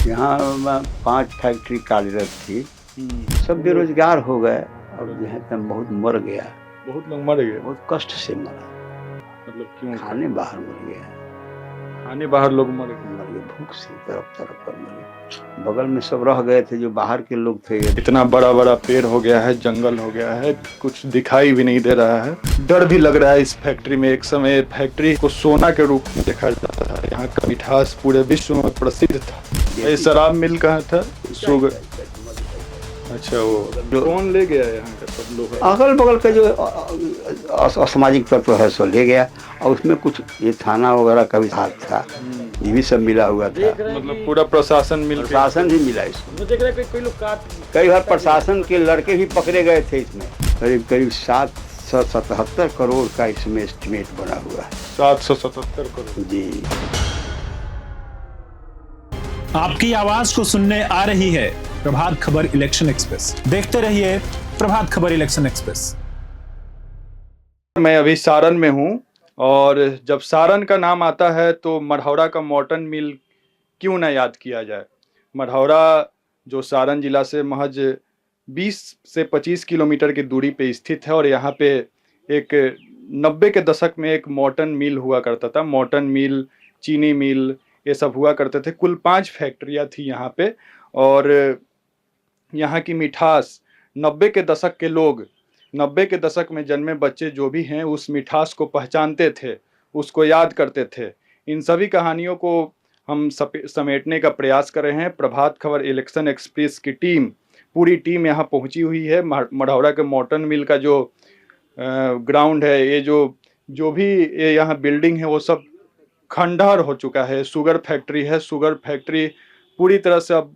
यहाँ 5 फैक्ट्री कार्यरत थी। सब बेरोजगार हो गए और जो है तब बहुत मर गया। बहुत लोग मर गए। बहुत कष्ट से मरा। मतलब क्यों? खाने बाहर मर गया। खाने बाहर लोग मर गए। भूख से तरफ तरफ पर मर गए। बगल में सब रह गए थे जो बाहर के लोग थे। इतना बड़ा बड़ा पेड़ हो गया है, जंगल हो गया है, कुछ दिखाई भी नहीं दे रहा है। डर भी लग रहा है इस फैक्ट्री में। एक समय फैक्ट्री को सोना के रूप में देखा जाता था। यहाँ का मिठास पूरे विश्व में प्रसिद्ध था। ये शराब मिल कहाँ था? शुगर। अच्छा, वो कौन ले गया यहाँ का सब लोग? अगल बगल के जो असामाजिक तत्व है सो ले गया। और उसमें कुछ ये थाना वगैरह का भी हाथ था। ये भी सब मिला हुआ था। मतलब पूरा प्रशासन प्रशासन भी मिला इसमें। कई बार प्रशासन के लड़के भी पकड़े गए थे इसमें। करीब करीब 777 करोड़ का इसमें एस्टिमेट बना हुआ है। 777 करोड़ जी। आपकी आवाज को सुनने आ रही है प्रभात खबर इलेक्शन एक्सप्रेस। देखते रहिए प्रभात खबर इलेक्शन एक्सप्रेस। मैं अभी सारण में हूँ और जब सारण का नाम आता है तो मढ़ौरा का मॉर्टन मिल क्यों ना याद किया जाए। मढ़ौरा जो सारण जिला से महज 20 से 25 किलोमीटर की दूरी पे स्थित है और यहाँ पे एक 90 के दशक में एक मॉर्टन मिल हुआ करता था। मॉर्टन मिल, चीनी मिल, ये सब हुआ करते थे। कुल 5 फैक्ट्रियाँ थी यहाँ पे और यहाँ की मिठास 90 के दशक के लोग, 90 के दशक में जन्मे बच्चे जो भी हैं उस मिठास को पहचानते थे, उसको याद करते थे। इन सभी कहानियों को हम समेटने का प्रयास कर रहे हैं। प्रभात खबर इलेक्शन एक्सप्रेस की टीम, पूरी टीम यहाँ पहुँची हुई है। मढ़ौरा के मॉर्टन मिल का जो ग्राउंड है, ये जो भी ये यहाँ बिल्डिंग है वो सब खंडहर हो चुका है। शुगर फैक्ट्री है, शुगर फैक्ट्री पूरी तरह से अब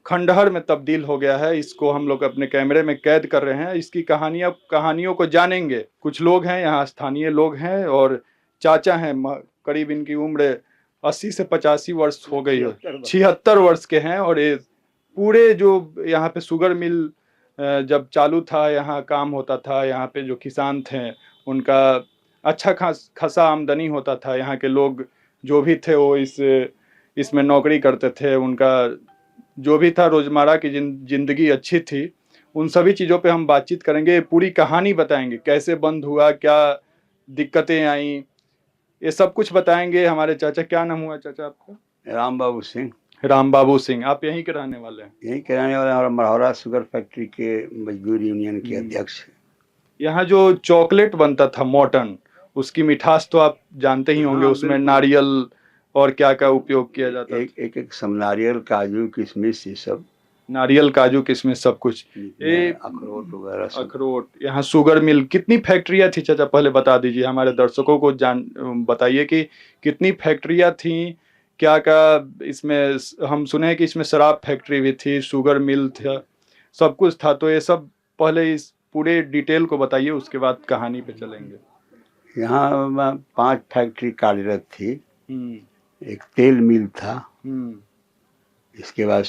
खंडहर में तब्दील हो गया है। इसको हम लोग अपने कैमरे में कैद कर रहे हैं। इसकी कहानियों को जानेंगे। कुछ लोग हैं यहाँ, स्थानीय लोग हैं और चाचा हैं, करीब इनकी उम्र 80 से 85 वर्ष हो गई है, 76 वर्ष के हैं। और ये पूरे जो यहाँ पे शुगर मिल जब चालू था, यहाँ काम होता था, यहाँ पे जो किसान थे उनका अच्छा खासा आमदनी होता था। यहाँ के लोग जो भी थे वो इसमें नौकरी करते थे। उनका जो भी था रोजमर्रा की जिंदगी अच्छी थी। उन सभी चीज़ों पे हम बातचीत करेंगे, पूरी कहानी बताएंगे, कैसे बंद हुआ, क्या दिक्कतें आई, ये सब कुछ बताएंगे हमारे चाचा। क्या नाम हुआ चाचा आपका? राम बाबू सिंह। राम बाबू सिंह। आप यहीं के रहने वाले हैं? यहीं के रहने वाले और मढ़ौरा शुगर फैक्ट्री के मजदूर यूनियन के अध्यक्ष। यहाँ जो चॉकलेट बनता था मॉर्टन, उसकी मिठास तो आप जानते ही होंगे। उसमें नारियल और क्या क्या उपयोग किया जाता है? एक सब नारियल, काजू, किशमिश, ये सब। नारियल, काजू, किशमिश सब कुछ, अखरोट वगैरह। अखरोट। यहाँ शुगर मिल कितनी फैक्ट्रियाँ थी चाचा, पहले बता दीजिए हमारे दर्शकों को। बताइए कि कितनी फैक्ट्रियाँ थी, क्या क्या इसमें। हम सुने हैं कि इसमें शराब फैक्ट्री भी थी, शुगर मिल था, सब कुछ था। तो ये सब पहले इस पूरे डिटेल को बताइए, उसके बाद कहानी पे चलेंगे। यहाँ 5 फैक्ट्री कार्यरत थी। एक तेल मिल था, इसके बाद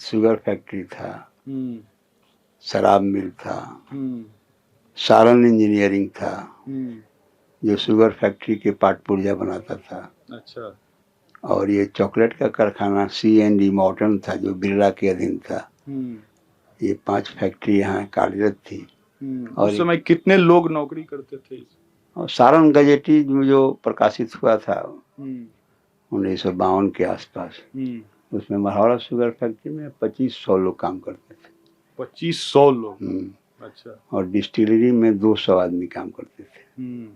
शुगर फैक्ट्री था, शराब मिल था, सारण इंजीनियरिंग था जो शुगर फैक्ट्री के पार्ट पुर्जा बनाता था। अच्छा। और ये चॉकलेट का कारखाना C&D मॉर्टन था जो बिरला के अधीन था। ये 5 फैक्ट्री यहाँ कार्यरत थी। और उस समय कितने लोग नौकरी करते थे? और सारण गजेटी जो प्रकाशित हुआ था 1952 के आसपास, उसमें मढ़ौरा शुगर फैक्ट्री में 2500 लोग काम करते थे। 2500 लोग? अच्छा। और डिस्टिलरी में 200 आदमी काम करते थे।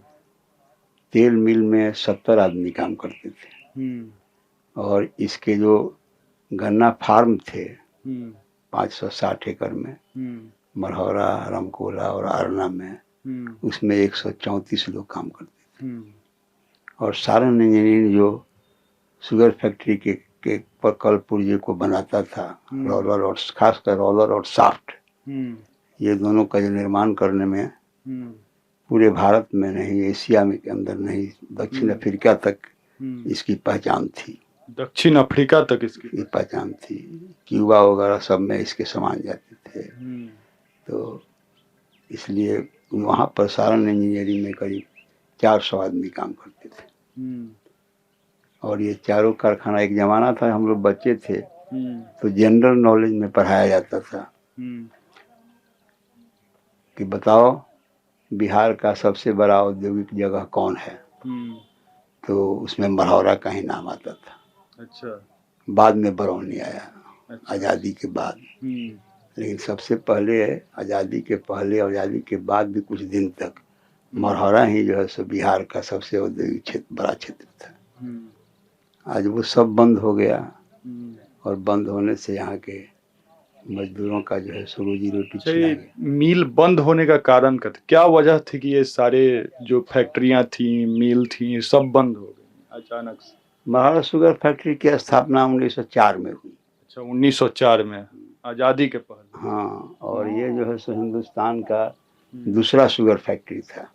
तेल मिल में 70 आदमी काम करते थे। और इसके जो गन्ना फार्म थे 560 एकड़ में, मढ़ौरा, रामकोला और अरना में, उसमें 134 लोग काम करते थे। और सारण इंजीनियरिंग जो शुगर फैक्ट्री के कल पुर्जे को बनाता था, रोलर और खासकर रोलर और शाफ्ट, ये दोनों का जो निर्माण करने में पूरे भारत में नहीं, एशिया में के अंदर नहीं, दक्षिण अफ्रीका तक इसकी पहचान थी। दक्षिण अफ्रीका तक इसकी पहचान थी। क्यूबा वगैरह सब में इसके सामान जाते थे। तो इसलिए वहाँ पर सारण इंजीनियरिंग में करीब 400 आदमी काम करते थे। और ये चारों कारखाना, एक ज़माना था हम लोग बच्चे थे तो जनरल नॉलेज में पढ़ाया जाता था कि बताओ बिहार का सबसे बड़ा औद्योगिक जगह कौन है, तो उसमें मढ़ौरा का ही नाम आता था। अच्छा। बाद में बरौनी आया अच्छा। आज़ादी के बाद, लेकिन सबसे पहले आज़ादी के पहले और आज़ादी के बाद भी कुछ दिन तक मढ़ौरा ही जो है सो बिहार का सबसे औद्योगिक क्षेत्र, बड़ा क्षेत्र था। आज वो सब बंद हो गया और बंद होने से यहाँ के मजदूरों का जो है सो रोजी रोटी छिना गया। मिल बंद होने का कारण क्या वजह थी कि ये सारे जो फैक्ट्रियां थी, मिल थी, सब बंद हो गई अचानक से? मढ़ौरा शुगर फैक्ट्री की स्थापना 1904 में हुई। अच्छा, 1904 में, आज़ादी के पहले। हाँ, और ये जो है सो हिंदुस्तान का दूसरा शुगर फैक्ट्री था।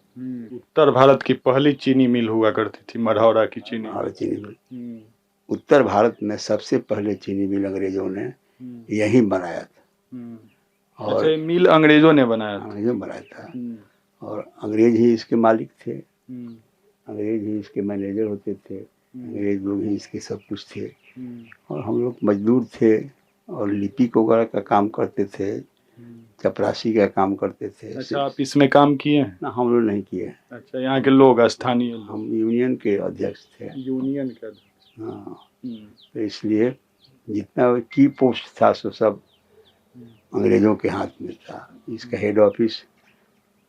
उत्तर भारत की पहली चीनी मिल हुआ करती थी मढ़ौरा की चीनी। मढ़ौरा चीनी मिल उत्तर भारत में सबसे पहले चीनी मिल अंग्रेजों ने यहीं बनाया था। और अच्छा, मिल अंग्रेजों ने बनाया था? अंग्रेजों बनाया था और अंग्रेज ही इसके मालिक थे, अंग्रेज ही इसके मैनेजर होते थे, अंग्रेज लोग ही इसके सब कुछ थे। और हम लोग मजदूर थे और लिपिक वगैरह का काम करते थे, चपरासी का काम करते थे। अच्छा, आप इसमें काम किए हैं? ना, हम लोग नहीं किए। अच्छा, यहाँ के लोग, स्थानीय लोग? हम यूनियन के अध्यक्ष थे। यूनियन के अध्यक्ष? हाँ, तो इसलिए जितना की पोस्ट था सो सब अंग्रेजों के हाथ में था। इसका हेड ऑफिस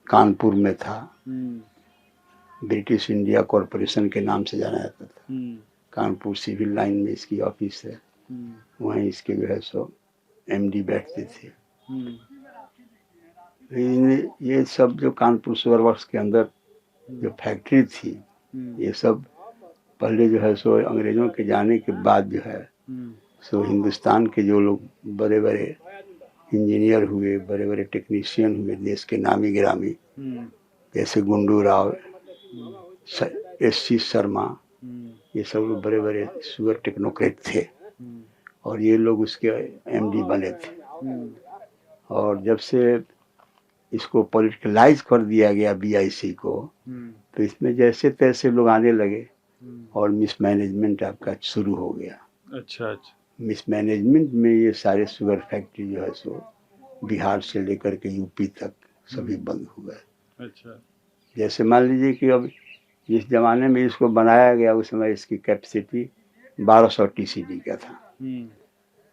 कानपुर में था, ब्रिटिश इंडिया कॉरपोरेशन के नाम से जाना जाता था। कानपुर सिविल लाइन में इसकी ऑफिस है, वहीं इसके जो है सो एमडी बैठते थे। ये सब जो कानपुर शुगर वर्क्स के अंदर जो फैक्ट्री थी, ये सब पहले जो है सो अंग्रेजों के जाने के बाद जो है सो हिंदुस्तान के जो लोग बड़े बड़े इंजीनियर हुए, बड़े बड़े टेक्नीशियन हुए, देश के नामी गिरामी, जैसे गुंडू राव, एस.सी. शर्मा, ये सब लोग बड़े बड़े शुगर टेक्नोक्रेट थे और ये लोग उसके एमडी बने थे। और जब से इसको पॉलिटिकलाइज कर दिया गया बीआईसी को, तो इसमें जैसे तैसे लोग आने लगे और मिसमैनेजमेंट आपका शुरू हो गया। अच्छा अच्छा। मिसमैनेजमेंट में ये सारे शुगर फैक्ट्री जो है सो बिहार से लेकर के यूपी तक सभी बंद हो गए। अच्छा। जैसे मान लीजिए कि अब जिस जमाने में इसको बनाया गया उस समय इसकी कैपेसिटी 1200 टीसीडी का था।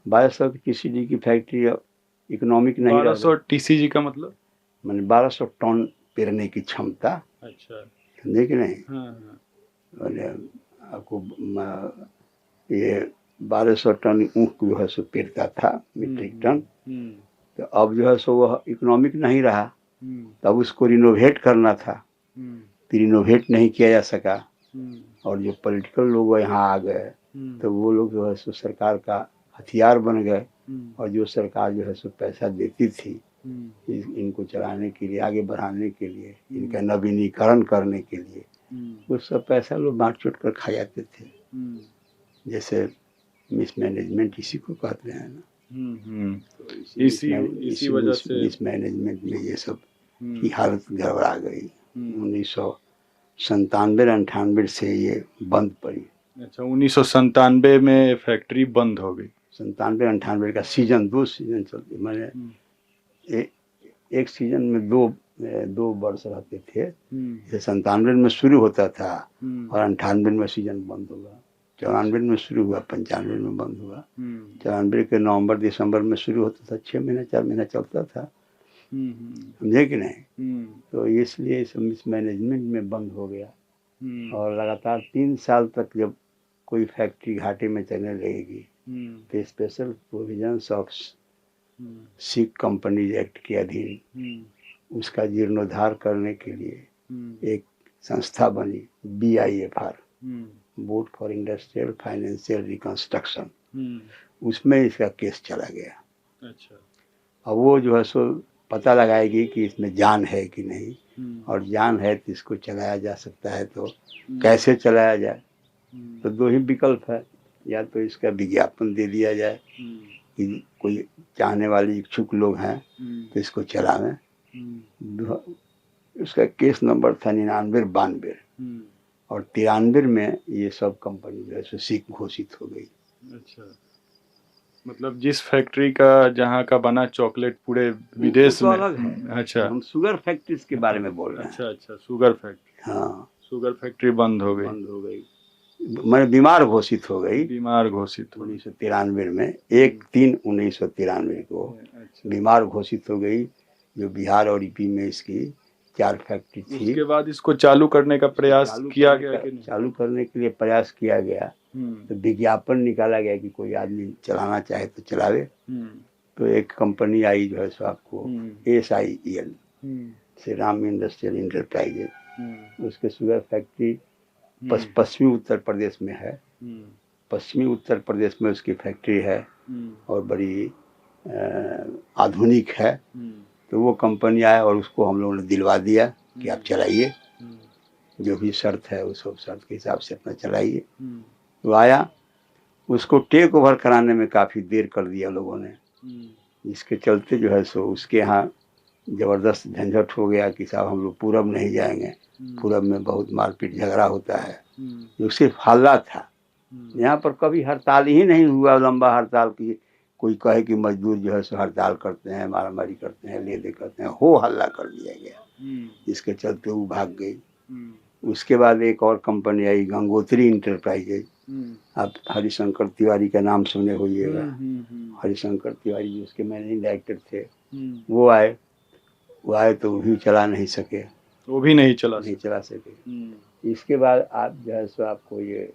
1200 टीसीडी की फैक्ट्री इकोनॉमिक नहीं। 1200 टीसीजी का मतलब? मैंने 1200 टन पेरने की क्षमता। अच्छा, समझे कि नहीं? हाँ। मैंने आपको ये 1200 टन ऊख जो है सो पेरता था, मीट्रिक टन। तो अब जो है सो वह इकोनॉमिक नहीं रहा, तब उसको रिनोवेट करना था, तो रिनोवेट नहीं किया जा सका। और जो पॉलिटिकल लोग यहाँ आ गए तो वो लोग जो है सो सरकार का हथियार बन गए और जो सरकार जो है सो पैसा देती थी इनको चलाने के लिए, आगे बढ़ाने के लिए, इनका नवीनीकरण करने के लिए, वो सब पैसा लोग बांट चुट कर खा जाते थे। जैसे मिसमैनेजमेंट इसी को कहते हैं ना। तो इसी वजह से मिसमैनेजमेंट में ये सब की हालत गड़बड़ा गई। 1997-98 से ये बंद पड़ी। अच्छा, 1997 में फैक्ट्री बंद हो गई। 97-98 का सीजन, 2 सीजन चलते। मैंने एक सीजन में दो वर्ष रहते थे। जैसे 97 में शुरू होता था और 98 में सीजन बंद होगा। 94 में शुरू हुआ, 95 में बंद हुआ। 94 के नवंबर दिसंबर में शुरू होता था, 6 महीना 4 महीना चलता था। समझे कि नहीं? तो इसलिए इस मिसमैनेजमेंट में बंद हो गया। और लगातार 3 साल तक जब कोई फैक्ट्री घाटे में चलने लगेगी तो special provisions of sick companies act के अधीन उसका जीर्णोद्धार करने के लिए एक संस्था बनी, BIFR, board for industrial financial reconstruction. उसमें इसका केस चला गया। अच्छा। अब वो जो है सो पता लगाएगी कि इसमें जान है कि नहीं, और जान है तो इसको चलाया जा सकता है, तो कैसे चलाया जाए। तो 2 ही विकल्प है, या तो इसका विज्ञापन दे दिया जाए कि कोई चाहने वाले इच्छुक लोग हैं तो इसको चलावें। उसका केस नंबर था 99-92 और 93 में ये सब कंपनी जो है सो सिक घोषित हो गई। अच्छा। मतलब जिस फैक्ट्री का जहाँ का बना चॉकलेट पूरे विदेश तो में। अलग है। अच्छा हम शुगर फैक्ट्रीज के बारे में बोल रहे हैं। अच्छा अच्छा, शुगर फैक्ट्री। हाँ, शुगर फैक्ट्री बंद हो गई, बंद हो गई, मैंने बीमार घोषित हो गई बीमार घोषित हो गई। 1993 में, 1/3/1993 को अच्छा, बीमार घोषित हो गई। जो बिहार और यूपी में इसकी 4 फैक्ट्री थी। उसके बाद इसको चालू करने का प्रयास किया गया कि नहीं? चालू करने के लिए प्रयास किया गया, तो विज्ञापन निकाला गया कि कोई आदमी चलाना चाहे तो चलावे। तो एक कंपनी आई जो है सो आपको SIEL, Shri Ram industrial enterprises, उसके शुगर फैक्ट्री पश्चिमी उत्तर प्रदेश में है। पश्चिमी उत्तर प्रदेश में उसकी फैक्ट्री है और बड़ी आधुनिक है। तो वो कंपनी आया और उसको हम लोगों ने दिलवा दिया कि आप चलाइए, जो भी शर्त है उस सब शर्त के हिसाब से अपना चलाइए। तो आया, उसको टेक ओवर कराने में काफ़ी देर कर दिया लोगों ने, जिसके चलते जो है सो उसके यहाँ ज़बरदस्त झंझट हो गया कि साहब हम लोग पूरब नहीं जाएंगे, पूरब में बहुत मारपीट झगड़ा होता है। जो सिर्फ हल्ला था, यहाँ पर कभी हड़ताल ही नहीं हुआ, लंबा हड़ताल की कोई कहे कि मजदूर जो है सो हड़ताल करते हैं, मारामारी करते हैं, ले दे करते हैं, हो हल्ला कर दिया गया, जिसके चलते वो भाग गई। उसके बाद एक और कंपनी आई गंगोत्री इंटरप्राइजेज। आप हरिशंकर तिवारी का नाम सुने होइएगा। हरिशंकर तिवारी जो उसके मैनेजिंग डायरेक्टर थे, वो आए तो वो भी चला नहीं सके, वो भी नहीं चला सके। इसके बाद आप जो है सो आपको ये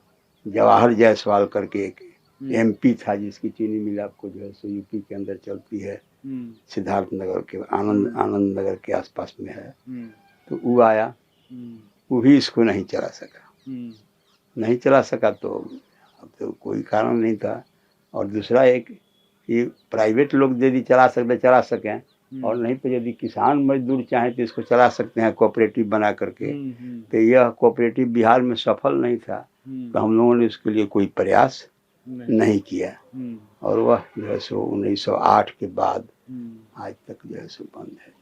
जवाहर जायसवाल करके एक MP था, जिसकी चीनी मिल आपको जो है सो यूपी के अंदर चलती है, सिद्धार्थ नगर के आनंद नगर के आसपास में है। तो वो आया, वो भी इसको नहीं चला सका। तो अब तो कोई कारण नहीं था। और दूसरा एक ये प्राइवेट लोग यदि चला सकें, और नहीं तो यदि किसान मजदूर चाहें तो इसको चला सकते हैं कोऑपरेटिव बना करके। तो यह कोऑपरेटिव बिहार में सफल नहीं था, तो हम लोगों ने इसके लिए कोई प्रयास नहीं किया। और वह जो है सो 1908 के बाद आज तक जो है सो बंद है।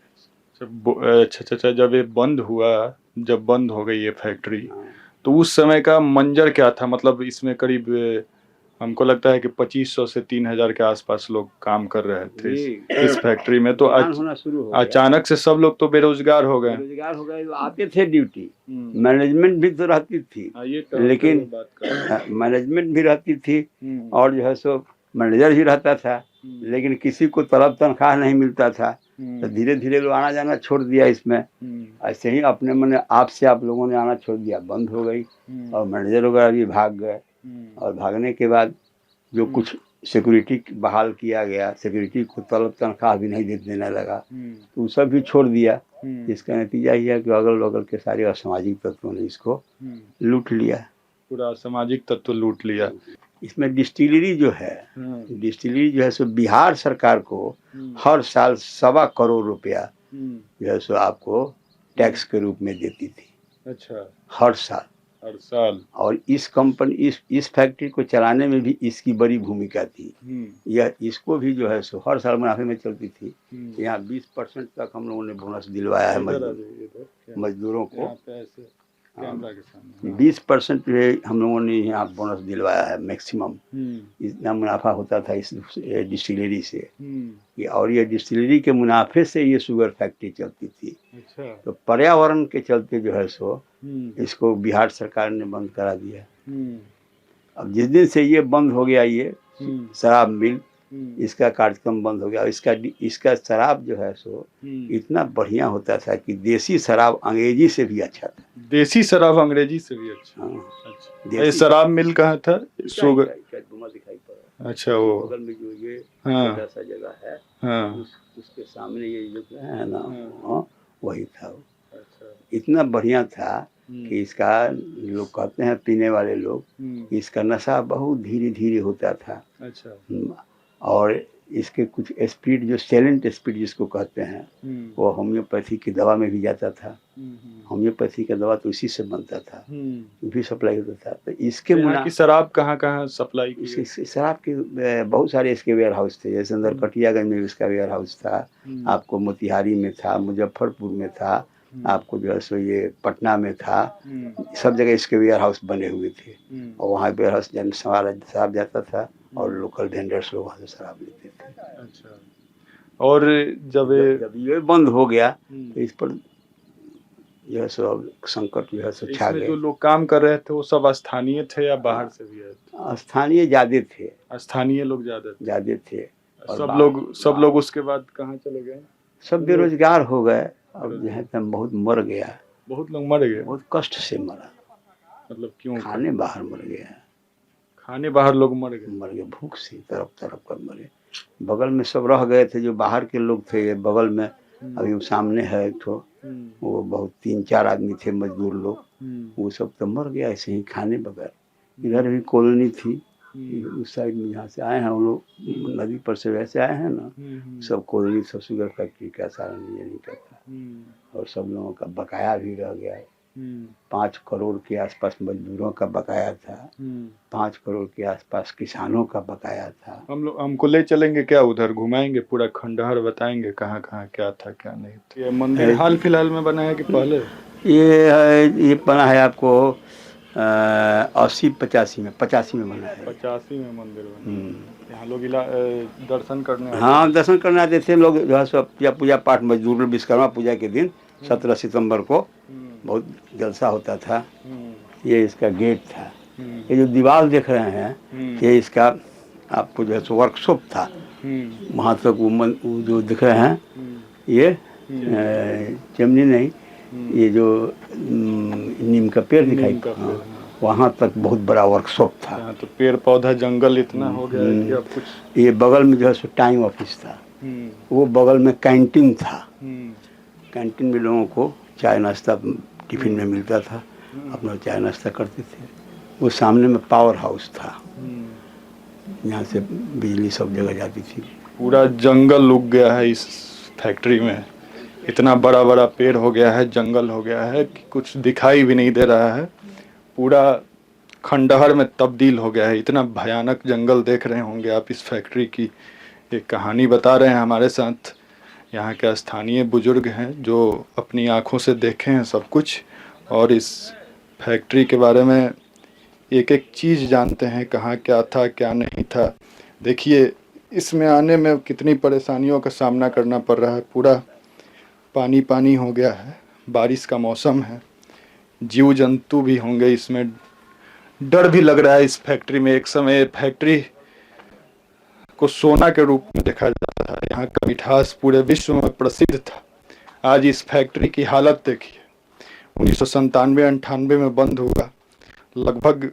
अच्छा, जब ये बंद हुआ, जब बंद हो गई ये फैक्ट्री, तो उस समय का मंजर क्या था? मतलब इसमें करीब हमको लगता है कि 2500 से 3000 के आसपास लोग काम कर रहे थे इस फैक्ट्री में। तो अचानक से सब लोग तो बेरोजगार हो गए। तो आते थे ड्यूटी, मैनेजमेंट भी तो रहती थी, लेकिन मैनेजमेंट भी रहती थी और जो है सो मैनेजर भी रहता था, लेकिन किसी को तलब तनख्वाह नहीं मिलता था। तो धीरे धीरे लोग आना जाना छोड़ दिया इसमें। ऐसे ही अपने मन आप से आप लोगों ने आना छोड़ दिया, बंद हो गई और मैनेजर वगैरह भी भाग गए। और भागने के बाद जो कुछ सिक्योरिटी बहाल किया गया, सिक्योरिटी को तलब तनख्वाह भी नहीं देने लगा, तो सब भी छोड़ दिया। इसका नतीजा यह है कि अगल बगल के सारे असामाजिक तत्वों ने इसको लूट लिया, पूरा असामाजिक तत्व लूट लिया। इसमें डिस्टिलरी जो है सो बिहार सरकार को हर साल 1.25 करोड़ रुपया जो है सो आपको टैक्स के रूप में देती थी। अच्छा, हर साल। और इस फैक्ट्री को चलाने में भी इसकी बड़ी भूमिका थी। यह इसको भी जो है सो हर साल मुनाफे में चलती थी। यहाँ 20% तक हम लोगों ने बोनस दिलवाया है मजदूरों को। 20% हम लोगों ने यहाँ बोनस दिलवाया है मैक्सिमम। इतना मुनाफा होता था इस डिस्टिलरी से। और ये डिस्टिलरी के मुनाफे से ये शुगर फैक्ट्री चलती थी। अच्छा। तो पर्यावरण के चलते जो है सो इसको बिहार सरकार ने बंद करा दिया। अब जिस दिन से ये बंद हो गया, ये शराब मिल, इसका कार्यक्रम बंद हो गया। इसका शराब जो है सो इतना बढ़िया होता था कि देसी शराब अंग्रेजी से भी अच्छा था। देसी शराब अंग्रेजी से भी अच्छा। अच्छा। शराब मिल कहाँ था? शुगर दिखाई पड़ा। अच्छा, वो बगल में जो ये छोटा सा जगह है, उसके सामने ये जो है ना, वही था। अच्छा। इतना बढ़िया था कि इसका लोग कहते हैं, पीने वाले लोग, इसका नशा बहुत धीरे धीरे होता था। अच्छा। और इसके कुछ स्पीड, जो साइलेंट स्पीड जिसको कहते हैं, वो होम्योपैथी की दवा में भी जाता था। होम्योपैथी का दवा तो इसी से बनता था, भी सप्लाई होता था। तो इसके की शराब कहाँ सप्लाई की? इसकी शराब के बहुत सारे इसके वेयर हाउस थे। जैसे अंदर कटियागंज में इसका वेयर हाउस था, आपको मोतिहारी में था, मुजफ्फरपुर में था, आपको जो है सो ये पटना में था। सब जगह इसके वेयर हाउस बने हुए थे और वहाँ वेयर हाउस शराब जाता था और लोकल वेंडर्स लोग वहाँ से शराब लेते थे। अच्छा। और जब जब ये बंद हो गया तो इस पर यह सब संकट जो है सो छा इसमें जो गए। लोग काम कर रहे थे वो सब स्थानीय थे या बाहर से भी आए स्थानीय ज्यादा थे, थे? स्थानीय लोग ज्यादा थे। ज्यादा थे। और सब लोग उसके बाद कहाँ चले गए? सब बेरोजगार हो गए। अब जो है बहुत मर गया, बहुत लोग मर गए। बहुत कष्ट से मरा, मतलब क्यों? खाने बाहर मर गया, खाने बाहर लोग मर गए। भूख से तरफ तरफ कर मरे। बगल में सब रह गए थे जो बाहर के लोग थे। ये बगल में अभी सामने है एक ठो, वो बहुत 3-4 आदमी थे मजदूर लोग, वो सब तो मर गया ऐसे ही खाने बगैर। इधर भी कॉलोनी थी उस साइड में, यहाँ से आए हैं हम लोग, नदी पर से वैसे आए हैं ना, सब कॉलोनी सब शुगर फैक्ट्री का सारा इंजीनियरिंग का था। और सब लोगों का बकाया भी रह गया। 5 करोड़ के आसपास मजदूरों का बकाया था, 5 करोड़ के आसपास किसानों का बकाया था। हमको ले चलेंगे क्या? उधर घुमाएंगे, पूरा खंडहर बताएंगे कहाँ कहाँ क्या था क्या नहीं था। ये मंदिर हाल फिलहाल में बना है कि पहले? ये बना है आपको 80-85 में, 85 में बना है। 85 में मंदिर बना। यहाँ लोग दर्शन करने आते? हाँ, दर्शन करने आते थे लोग जो है सब। पूजा पाठ मजदूर विश्वकर्मा पूजा के दिन 17 सितंबर को बहुत जलसा होता था। ये इसका गेट था। ये जो दीवार देख रहे हैं ये इसका आपको जो है सो वर्कशॉप था। वहाँ तक वो जो दिख रहे हैं ये चिमनी नहीं, ये जो नीम का पेड़ दिखाई, वहाँ तक बहुत बड़ा वर्कशॉप था। यहाँ तो पेड़ पौधा जंगल इतना हो गया है कि अब कुछ। ये बगल में जो है सो टाइम ऑफिस था, वो बगल में कैंटीन था। कैंटीन में लोगों को चाय नाश्ता टिफिन में मिलता था, अपना चाय नाश्ता करते थे। वो सामने में पावर हाउस था, यहाँ से बिजली सब जगह जाती थी। पूरा जंगल उग गया है इस फैक्ट्री में। इतना बड़ा बड़ा पेड़ हो गया है, जंगल हो गया है कि कुछ दिखाई भी नहीं दे रहा है। पूरा खंडहर में तब्दील हो गया है। इतना भयानक जंगल देख रहे होंगे आप इस फैक्ट्री की। एक कहानी बता रहे हैं हमारे साथ यहाँ के स्थानीय बुजुर्ग हैं जो अपनी आँखों से देखे हैं सब कुछ, और इस फैक्ट्री के बारे में एक एक चीज़ जानते हैं, कहाँ क्या था क्या नहीं था। देखिए इसमें आने में कितनी परेशानियों का सामना करना पड़ रहा है। पूरा पानी पानी हो गया है, बारिश का मौसम है, जीव जंतु भी होंगे इसमें। डर भी लग रहा है इस फैक्ट्री में। एक समय फैक्ट्री को सोना के रूप में देखा जाता था, यहाँ का मिठास पूरे विश्व में प्रसिद्ध था। आज इस फैक्ट्री की हालत देखिए। 1997-98 में बंद हुआ, लगभग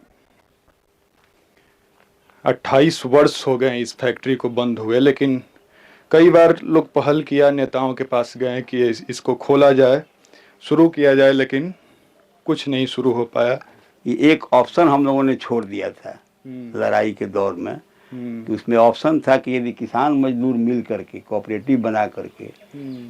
28 वर्ष हो गए इस फैक्ट्री को बंद हुए। लेकिन कई बार लोग पहल किया, नेताओं के पास गए कि इसको खोला जाए, शुरू किया जाए, लेकिन कुछ नहीं शुरू हो पाया। ये एक ऑप्शन हम लोगों ने छोड़ दिया था लड़ाई के दौर में, कि उसमें ऑप्शन था कि यदि किसान मजदूर मिल करके कोऑपरेटिव बना करके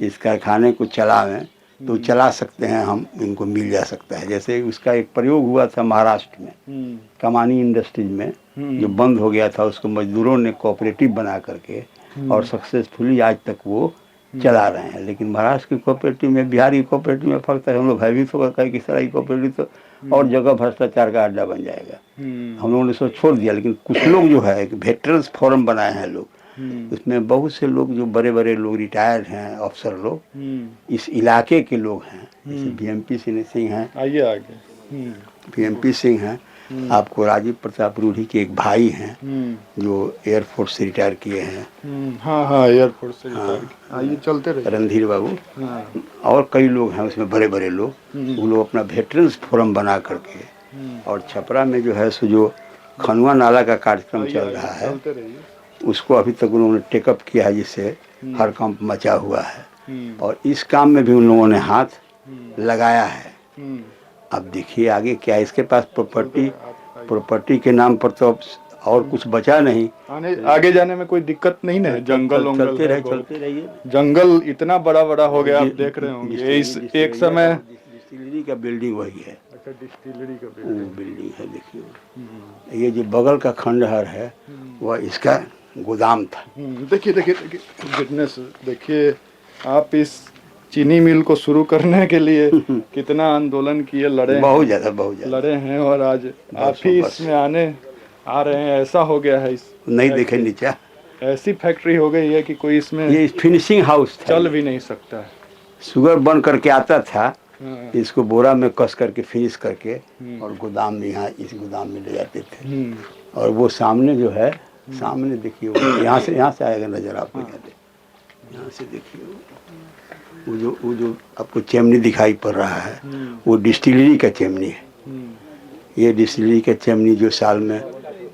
इस कारखाने को चलावें तो चला सकते हैं, हम इनको मिल जा सकता है। जैसे उसका एक प्रयोग हुआ था महाराष्ट्र में, कमानी इंडस्ट्रीज में जो बंद हो गया था, उसको मजदूरों ने कोऑपरेटिव बना करके और सक्सेसफुली आज तक वो चला रहे हैं। लेकिन महाराष्ट्र की कोऑपरेटिव में, बिहार की कोऑपरेटिव में फर्क है। हम लोग भयभीत होकर कहे कि सारा कोऑपरेटिव तो और जगह भ्रष्टाचार का अड्डा बन जाएगा, हम लोगों ने इसको छोड़ दिया। लेकिन कुछ लोग जो है वेटरन्स फोरम बनाए हैं लोग, उसमें बहुत से लोग जो बड़े बड़े लोग रिटायर्ड हैं, अफसर लोग इस इलाके के लोग हैं। जैसे बीएमपी सिंह हैं, आइए आगे, बीएमपी सिंह हैं, आपको राजीव प्रताप रूढ़ी के एक भाई हैं जो एयरफोर्स से रिटायर किए हैं। हाँ एयरफोर्स से रिटायर। आइए चलते रहिए। रणधीर बाबू और कई लोग हैं उसमें बड़े बड़े लोग। वो लोग अपना वेटरन्स फोरम बना करके, और छपरा में जो है सो जो खनुआ नाला का कार्यक्रम चल रहा है उसको अभी तक उन्होंने टेकअप किया है, जिससे हर काम मचा हुआ है। और इस काम में भी उन लोगों ने हाथ लगाया है। अब देखिए आगे क्या, इसके पास प्रॉपर्टी के नाम पर तो और कुछ बचा नहीं। आगे जाने में कोई दिक्कत नहीं है। जंगल चलते रहिए। जंगल इतना बड़ा बड़ा हो गया, आप देख रहे होंगे। इस एक समय डिस्टिलरी का बिल्डिंग वही है। अच्छा, डिस्टिलरी का बिल्डिंग है। देखिए ये जो बगल का खंडहर है वह इसका गोदाम था। देखिए फिटनेस देखिए आप। इस चीनी मिल को शुरू करने के लिए कितना आंदोलन किए, लड़े, बहुत ज्यादा लड़े हैं। और आज आप ही इसमें आ रहे हैं, ऐसा हो गया है इस नहीं देखे नीचे, ऐसी फैक्ट्री हो गई है कि कोई इसमें ये फिनिशिंग हाउस था, चल भी नहीं सकता है। शुगर बन करके आता था, हाँ। इसको बोरा में कस करके फिनिश करके और गोदाम में, यहाँ इस गोदाम में ले जाते थे। और वो सामने जो है, सामने देखिए, यहाँ से आएगा नजर आपको, यहाँ से देखिए वो जो आपको चेमनी दिखाई पड़ रहा है, वो डिस्टिलरी का चेमनी है। ये डिस्टिलरी का चेमनी जो साल में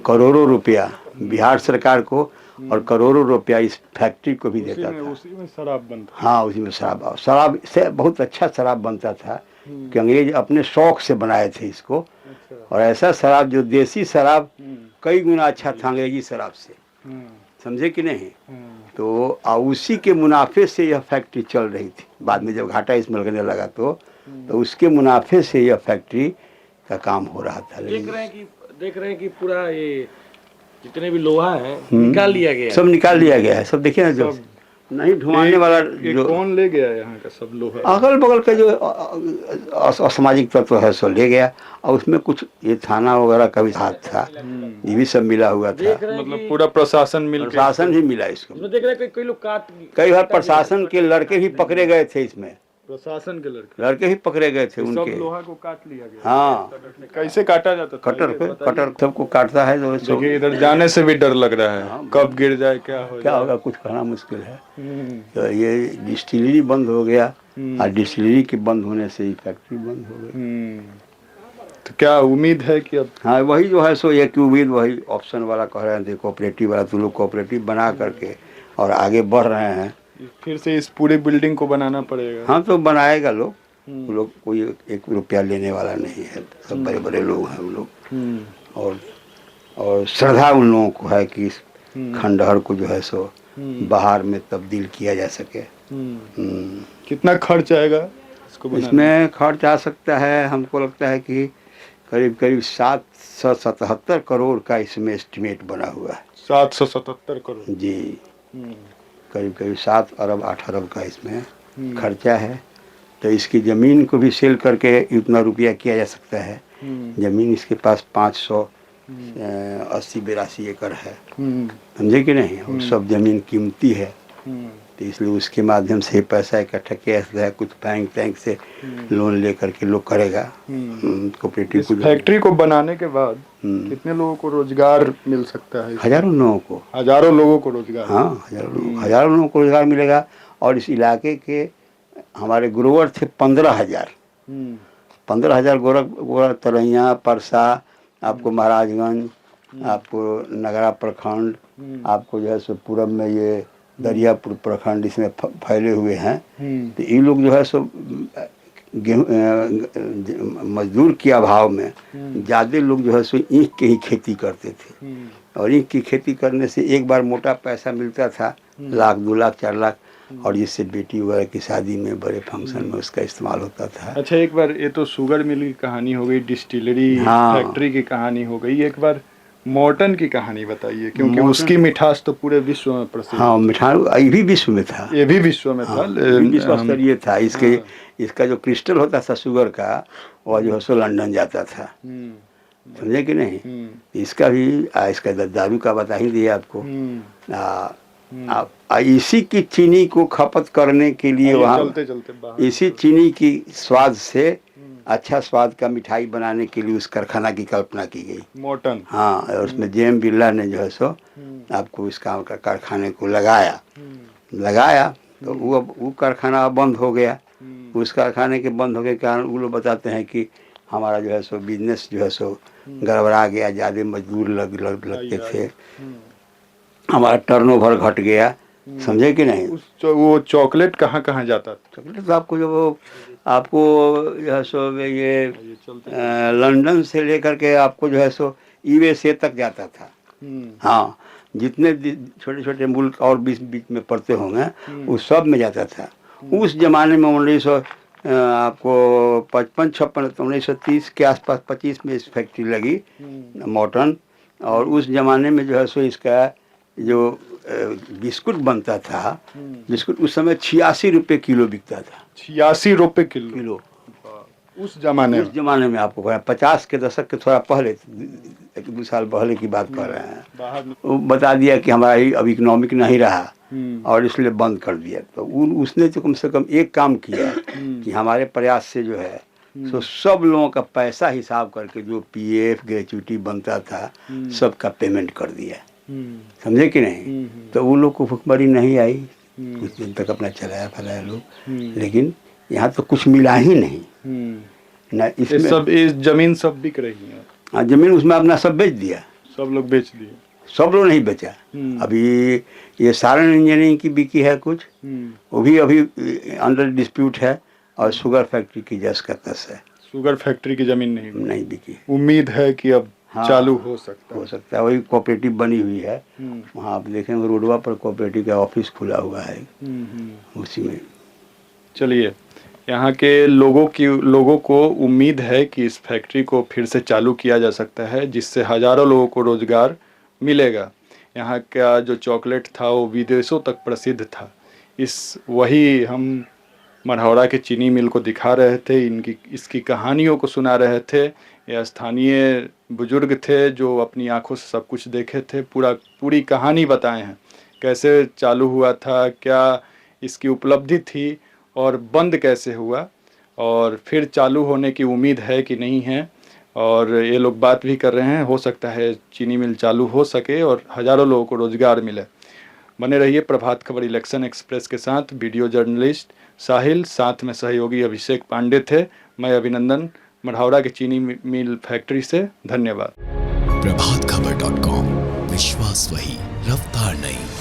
करोड़ों रुपया बिहार सरकार को और करोड़ों रुपया इस फैक्ट्री को भी देता था। उसी में शराब बनता। हाँ, उसी में शराब से बहुत अच्छा शराब बनता था कि अंग्रेज अपने शौक से बनाए थे इसको। और ऐसा शराब जो देसी शराब कई गुना अच्छा था अंग्रेजी शराब से, समझे कि नहीं। तो उसी के मुनाफे से यह फैक्ट्री चल रही थी। बाद में जब घाटा इसमें लगने लगा तो उसके मुनाफे से यह फैक्ट्री का काम हो रहा था। देख रहे हैं कि पूरा ये जितने भी लोहा है निकाल लिया गया है। सब निकाल लिया गया है, सब देखिए ना, जो नहीं ढुआने वाला जो कौन ले गया यहाँ का सब लोहा, अगल बगल का जो असामाजिक तत्व है सो ले गया। और उसमें कुछ ये थाना वगैरह का भी हाथ था, ये भी सब मिला हुआ था। मतलब पूरा प्रशासन प्रशासन ही मिला इसको। इसमें देख रहे हैं कई लोग कई बार प्रशासन के लड़के भी पकड़े गए थे, इसमें प्रशासन के लड़के भी पकड़े गए थे सब उनके। लोहा को काट लिया गया। हाँ, कैसे काटा जाता था? कटर सबको काटता है। तो देखिए इधर जाने से भी डर लग रहा है, कब गिर जाए क्या होगा कुछ कहना मुश्किल है। तो ये डिस्टिलरी बंद हो गया, और डिस्टिलरी के बंद होने से ही फैक्ट्री बंद हो गई। तो क्या उम्मीद है कि अब? हाँ, वही जो है सो एक उम्मीद, वही ऑप्शन वाला कह रहे हैं, कोऑपरेटिव वाला, तो लोग कोऑपरेटिव बना करके और आगे बढ़ रहे हैं। फिर से इस पूरी बिल्डिंग को बनाना पड़ेगा। हाँ, तो बनाएगा लोग, कोई 1 रुपया लेने वाला नहीं है, सब बड़े बड़े लोग हैं वो लोग। और श्रद्धा उन लोगों को है कि इस खंडहर को जो है सो बाहर में तब्दील किया जा सके। कितना खर्च आएगा इसको बनाने? इसमें खर्च आ सकता है, हमको लगता है कि करीब 777 करोड़ का इसमें एस्टिमेट बना हुआ है। 777 करोड़ जी, करीब 7 अरब 8 अरब का इसमें खर्चा है। तो इसकी ज़मीन को भी सेल करके इतना रुपया किया जा सकता है। ज़मीन इसके पास 580-82 एकड़ है, समझे कि नहीं। और सब ज़मीन कीमती है, तो इसलिए उसके माध्यम से पैसा इकट्ठा किया जाता है। कुछ बैंक से लोन ले करके लोग करेगा कोऑपरेटिव को। फैक्ट्री को बनाने के बाद कितने लोगों को रोजगार मिल सकता है? हजारों लोगों को। हजारों लोगों को रोजगार। हाँ, हजारों लोगों को रोजगार मिलेगा। और इस इलाके के हमारे ग्रोवर थे 15,000। 15,000 गोरा तरैया, परसा, आपको महाराजगंज, आपको नगरा प्रखंड, आपको जो है सो पूरब में ये दरियापुर प्रखंड इसमें फैले हुए हैं। तो ये लोग जो है सो मजदूर के अभाव में ज़्यादा लोग जो है सो ईंख की ही खेती करते थे। और ईंख की खेती करने से एक बार मोटा पैसा मिलता था, 1 लाख 2 लाख 4 लाख, और जिससे बेटी वगैरह की शादी में, बड़े फंक्शन में उसका इस्तेमाल होता था। अच्छा, एक बार ये तो शुगर मिल की कहानी हो गई, डिस्टिलरी फैक्ट्री की कहानी हो गई, एक बार मॉर्टन की कहानी बताइए, क्योंकि उसकी मिठास तो पूरे विश्व में प्रसिद्ध। हाँ, मिठास ये भी विश्व में था, ये भी विश्व में था, विश्व स्तरीय था। इसका जो क्रिस्टल होता था शुगर का, वह जो है सो लंदन जाता था, समझे कि नहीं। इसका भी इसका दारू का बता ही दिया आपको। इसी की चीनी को खपत करने के लिए वहाँ इसी चीनी की स्वाद से अच्छा स्वाद का मिठाई बनाने के लिए उस कारखाना की कल्पना की गई, मॉर्टन। हाँ, और उसमें जेम बिरला ने जो है सो आपको इस काम का कारखाने को लगाया तो वो कारखाना बंद हो गया। उस कारखाने के बंद होने के कारण वो लोग बताते हैं कि हमारा जो है सो बिजनेस जो है सो गड़बड़ा गया, ज़्यादा मजदूर लगते थे, हमारा टर्नओवर घट गया, समझे कि नहीं। वो चॉकलेट कहाँ जाता था? चॉकलेट तो आपको जो आपको जो है सो ये लंदन से लेकर के आपको जो है सो USA तक जाता था। हाँ, जितने छोटे छोटे मुल्क और बीच में पड़ते होंगे उस सब में जाता था। उस जमाने में 1900 आपको 55-56 1930 के आसपास 25 में इस फैक्ट्री लगी मॉर्टन। और उस जमाने में जो है सो इसका जो बिस्कुट बनता था, बिस्कुट उस समय 86 रुपये किलो बिकता था। 86 रुपये किलो। उस जमाने उस जमाने में आपको 50 के दशक के थोड़ा पहले, 1-2 साल पहले की बात कर रहे हैं, बाहर वो बता दिया कि हमारा अब इकोनॉमिक नहीं रहा हम्म, और इसलिए बंद कर दिया। तो उसने तो कम से कम एक काम किया कि हमारे प्रयास से जो है सो सब लोगों का पैसा हिसाब करके जो पीएफ ग्रेच्युटी बनता था सबका पेमेंट कर दिया, समझे कि नहीं। तो वो लोग को भुखमरी नहीं आई, कुछ दिन तक अपना चलाया फैलाया लोग, लेकिन यहाँ तो कुछ मिला ही नहीं ना ये इसमें। सब ये जमीन सब बिक रही है, हाँ, जमीन उसमें अपना सब बेच दिया, सब लोग बेच दिए। सब लोग नहीं बेचा। अभी ये सारण इंजीनियरिंग की बिकी है कुछ, वो भी अभी अंडर डिस्प्यूट है, और शुगर फैक्ट्री की जस का तस है, शुगर फैक्ट्री की जमीन नहीं बिकी। उम्मीद है कि अब हाँ, चालू हो सकता हो सकता है, वही कोऑपरेटिव बनी हुई है, वहाँ आप देखेंगे रोडवा पर कोऑपरेटिव का ऑफिस खुला हुआ है, उसी में। चलिए, यहाँ के लोगों को उम्मीद है कि इस फैक्ट्री को फिर से चालू किया जा सकता है, जिससे हजारों लोगों को रोजगार मिलेगा। यहाँ का जो चॉकलेट था वो विदेशों तक प्रसिद्ध था। वही हम मढ़ौरा के चीनी मिल को दिखा रहे थे, इसकी कहानियों को सुना रहे थे। यह स्थानीय बुजुर्ग थे जो अपनी आंखों से सब कुछ देखे थे, पूरी कहानी बताए हैं, कैसे चालू हुआ था, क्या इसकी उपलब्धि थी और बंद कैसे हुआ, और फिर चालू होने की उम्मीद है कि नहीं है। और ये लोग बात भी कर रहे हैं, हो सकता है चीनी मिल चालू हो सके और हज़ारों लोगों को रोज़गार मिले। बने रहिए प्रभात खबर इलेक्शन एक्सप्रेस के साथ। वीडियो जर्नलिस्ट साहिल, साथ में सहयोगी अभिषेक पांडे थे। मैं अभिनंदन, मढ़ौरा के चीनी मिल फैक्ट्री से। धन्यवाद। प्रभातखबर.com, विश्वास वही, रफ्तार नहीं।